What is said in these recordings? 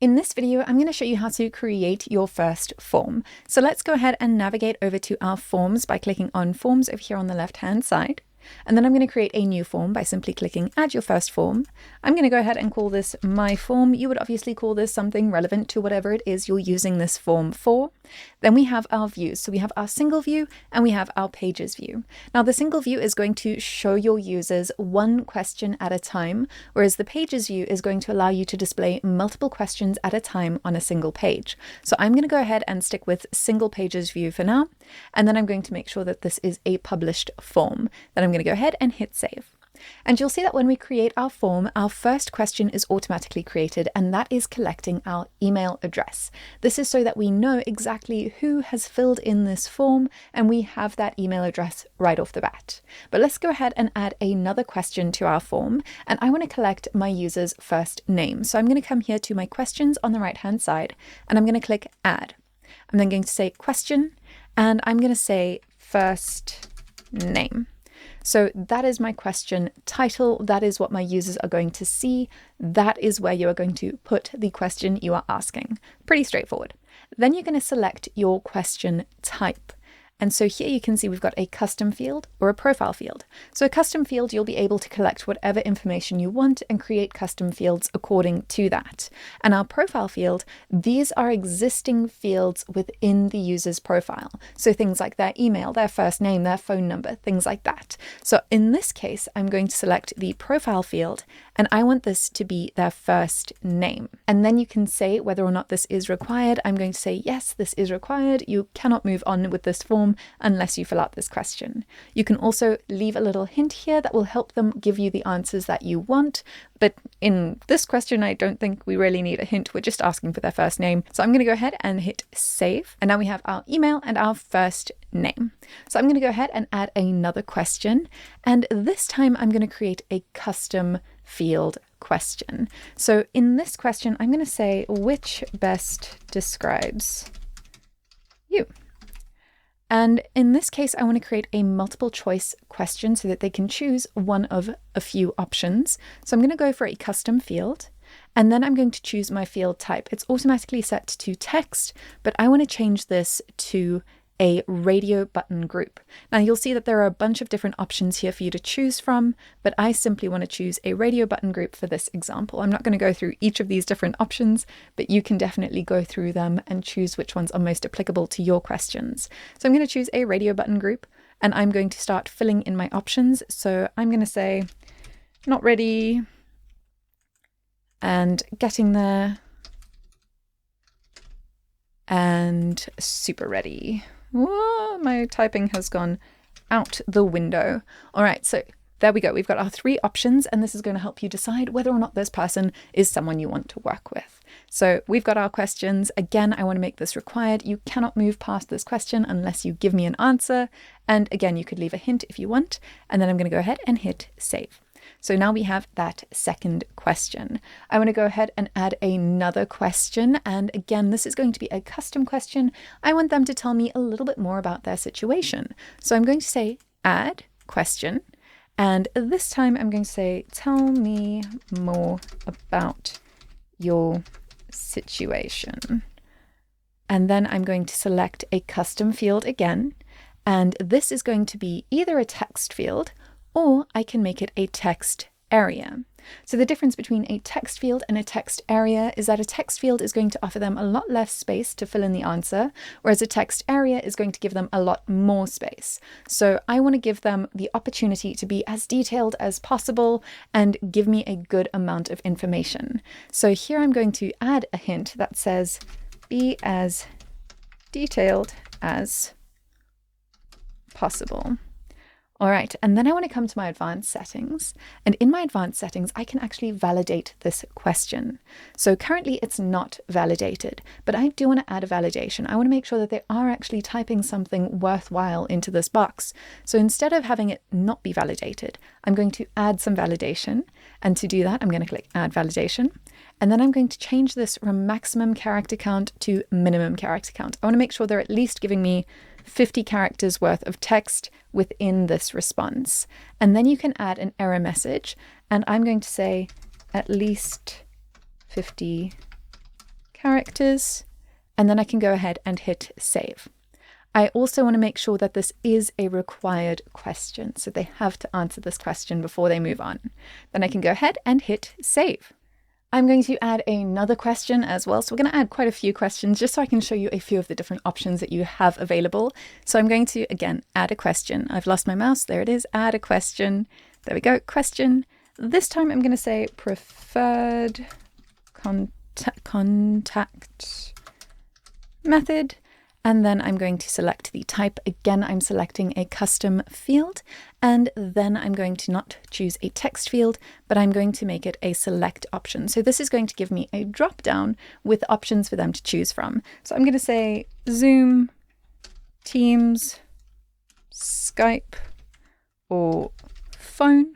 In this video, I'm going to show you how to create your first form. So let's go ahead and navigate over to our forms by clicking on Forms over here on the left-hand side. And then I'm going to create a new form by simply clicking Add Your First Form. I'm going to go ahead and call this My Form. You would obviously call this something relevant to whatever it is you're using this form for. Then we have our views. So we have our single view and we have our pages view. Now the single view is going to show your users one question at a time, whereas the pages view is going to allow you to display multiple questions at a time on a single page. So I'm going to go ahead and stick with single pages view for now. And then I'm going to make sure that this is a published form. Then I'm going to go ahead and hit save. And you'll see that when we create our form, our first question is automatically created, and that is collecting our email address. This is so that we know exactly who has filled in this form, and we have that email address right off the bat. But let's go ahead and add another question to our form, and I want to collect my user's first name. So I'm going to come here to my questions on the right-hand side, and I'm going to click Add. I'm then going to say question, and I'm going to say first name. So that is my question title. That is what my users are going to see. That is where you are going to put the question you are asking. Pretty straightforward. Then you're going to select your question type. And so here you can see we've got a custom field or a profile field. So a custom field, you'll be able to collect whatever information you want and create custom fields according to that. And our profile field, these are existing fields within the user's profile. So things like their email, their first name, their phone number, things like that. So in this case, I'm going to select the profile field and I want this to be their first name. And then you can say whether or not this is required. I'm going to say, yes, this is required. You cannot move on with this form unless you fill out this question. You can also leave a little hint here that will help them give you the answers that you want. But in this question, I don't think we really need a hint. We're just asking for their first name. So I'm going to go ahead and hit save. And now we have our email and our first name. So I'm going to go ahead and add another question. And this time I'm going to create a custom field question. So in this question, I'm going to say, which best describes you? And in this case, I want to create a multiple choice question so that they can choose one of a few options. So I'm going to go for a custom field, and then I'm going to choose my field type. It's automatically set to text, but I want to change this to a radio button group. Now you'll see that there are a bunch of different options here for you to choose from, but I simply want to choose a radio button group for this example. I'm not going to go through each of these different options, but you can definitely go through them and choose which ones are most applicable to your questions. So I'm going to choose a radio button group and I'm going to start filling in my options. So I'm going to say not ready and getting there and super ready. Whoa, my typing has gone out the window. All right, so there we go. We've got our three options, and this is going to help you decide whether or not this person is someone you want to work with. So we've got our questions. Again, I want to make this required. You cannot move past this question unless you give me an answer. And again, you could leave a hint if you want. And then I'm going to go ahead and hit save. So now we have that second question. I want to go ahead and add another question. And again, this is going to be a custom question. I want them to tell me a little bit more about their situation. So I'm going to say add question. And this time I'm going to say, tell me more about your situation. And then I'm going to select a custom field again. And this is going to be either a text field or I can make it a text area. So the difference between a text field and a text area is that a text field is going to offer them a lot less space to fill in the answer, whereas a text area is going to give them a lot more space. So I want to give them the opportunity to be as detailed as possible and give me a good amount of information. So here I'm going to add a hint that says, be as detailed as possible. All right, and then I want to come to my advanced settings. And in my advanced settings, I can actually validate this question. So currently it's not validated, but I do want to add a validation. I want to make sure that they are actually typing something worthwhile into this box. So instead of having it not be validated, I'm going to add some validation. And to do that, I'm going to click Add Validation. And then I'm going to change this from maximum character count to minimum character count. I want to make sure they're at least giving me 50 characters worth of text within this response. And then you can add an error message. And I'm going to say at least 50 characters, and then I can go ahead and hit save. I also want to make sure that this is a required question, so they have to answer this question before they move on. Then I can go ahead and hit save. I'm going to add another question as well. So we're going to add quite a few questions just so I can show you a few of the different options that you have available. So I'm going to, again, add a question. I've lost my mouse. There it is. Add a question. There we go. Question. This time I'm going to say preferred contact method. And then I'm going to select the type. Again, I'm selecting a custom field, and then I'm going to not choose a text field, but I'm going to make it a select option. So this is going to give me a drop down with options for them to choose from. So I'm going to say Zoom, Teams, Skype, or phone.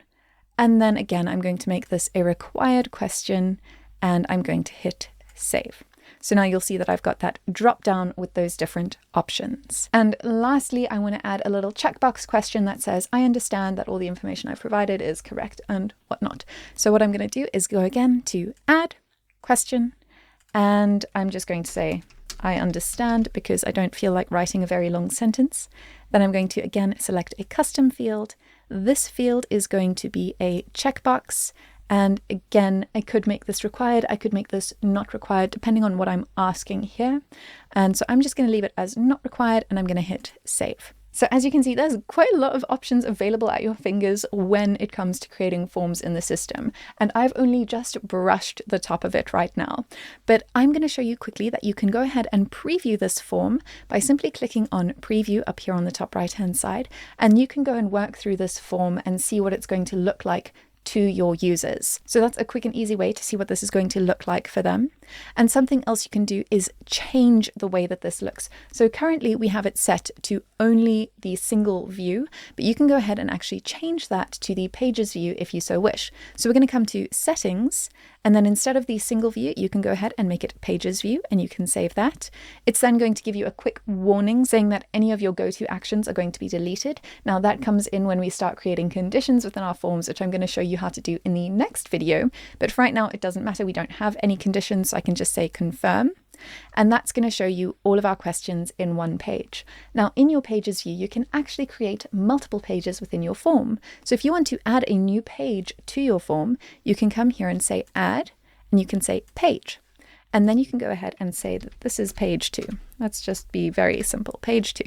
And then again, I'm going to make this a required question, and I'm going to hit save. So now you'll see that I've got that drop down with those different options. And lastly, I want to add a little checkbox question that says, I understand that all the information I've provided is correct and whatnot. So what I'm going to do is go again to add question, and I'm just going to say, I understand, because I don't feel like writing a very long sentence. Then I'm going to again select a custom field. This field is going to be a checkbox. And again, I could make this required, I could make this not required, depending on what I'm asking here. And so I'm just going to leave it as not required, and I'm going to hit save. So as you can see, there's quite a lot of options available at your fingers when it comes to creating forms in the system. And I've only just brushed the top of it right now. But I'm going to show you quickly that you can go ahead and preview this form by simply clicking on preview up here on the top right-hand side. And you can go and work through this form and see what it's going to look like to your users. So that's a quick and easy way to see what this is going to look like for them. And something else you can do is change the way that this looks. So currently we have it set to only the single view, but you can go ahead and actually change that to the pages view if you so wish. So we're going to come to settings, and then instead of the single view, you can go ahead and make it pages view, and you can save that. It's then going to give you a quick warning saying that any of your go-to actions are going to be deleted. Now that comes in when we start creating conditions within our forms, which I'm going to show you how to do in the next video. But for right now, it doesn't matter. We don't have any conditions, so I can just say confirm. And that's going to show you all of our questions in one page. Now in your pages view, you can actually create multiple pages within your form. So if you want to add a new page to your form, you can come here and say add, and you can say page. And then you can go ahead and say that this is page 2. Let's just be very simple, page 2.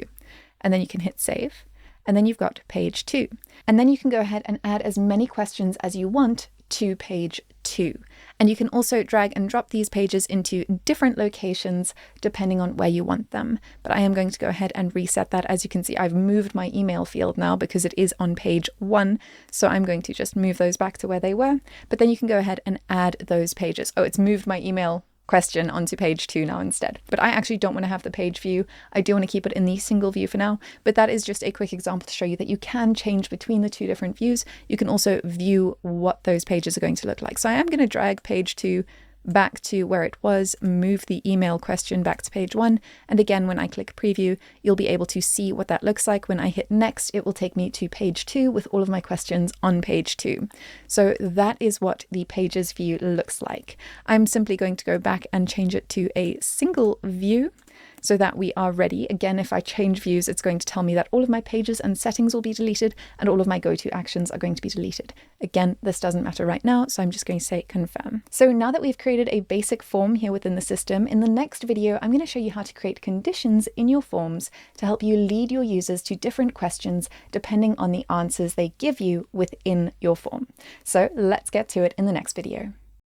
And then you can hit save. And then you've got page 2. And then you can go ahead and add as many questions as you want to page 2. And you can also drag and drop these pages into different locations depending on where you want them. But I am going to go ahead and reset that. As you can see, I've moved my email field now because it is on page 1. So I'm going to just move those back to where they were. But then you can go ahead and add those pages. Oh, it's moved my email question onto page 2 now instead. But I actually don't want to have the page view. I do want to keep it in the single view for now, but that is just a quick example to show you that you can change between the two different views. You can also view what those pages are going to look like. So I am going to drag page 2 back to where it was, move the email question back to page 1. And again, when I click preview, you'll be able to see what that looks like. When I hit next, it will take me to page 2 with all of my questions on page 2. So that is what the pages view looks like. I'm simply going to go back and change it to a single view so that we are ready. Again, if I change views, it's going to tell me that all of my pages and settings will be deleted and all of my go-to actions are going to be deleted. Again, this doesn't matter right now, so I'm just going to say confirm. So now that we've created a basic form here within the system, in the next video, I'm going to show you how to create conditions in your forms to help you lead your users to different questions depending on the answers they give you within your form. So let's get to it in the next video.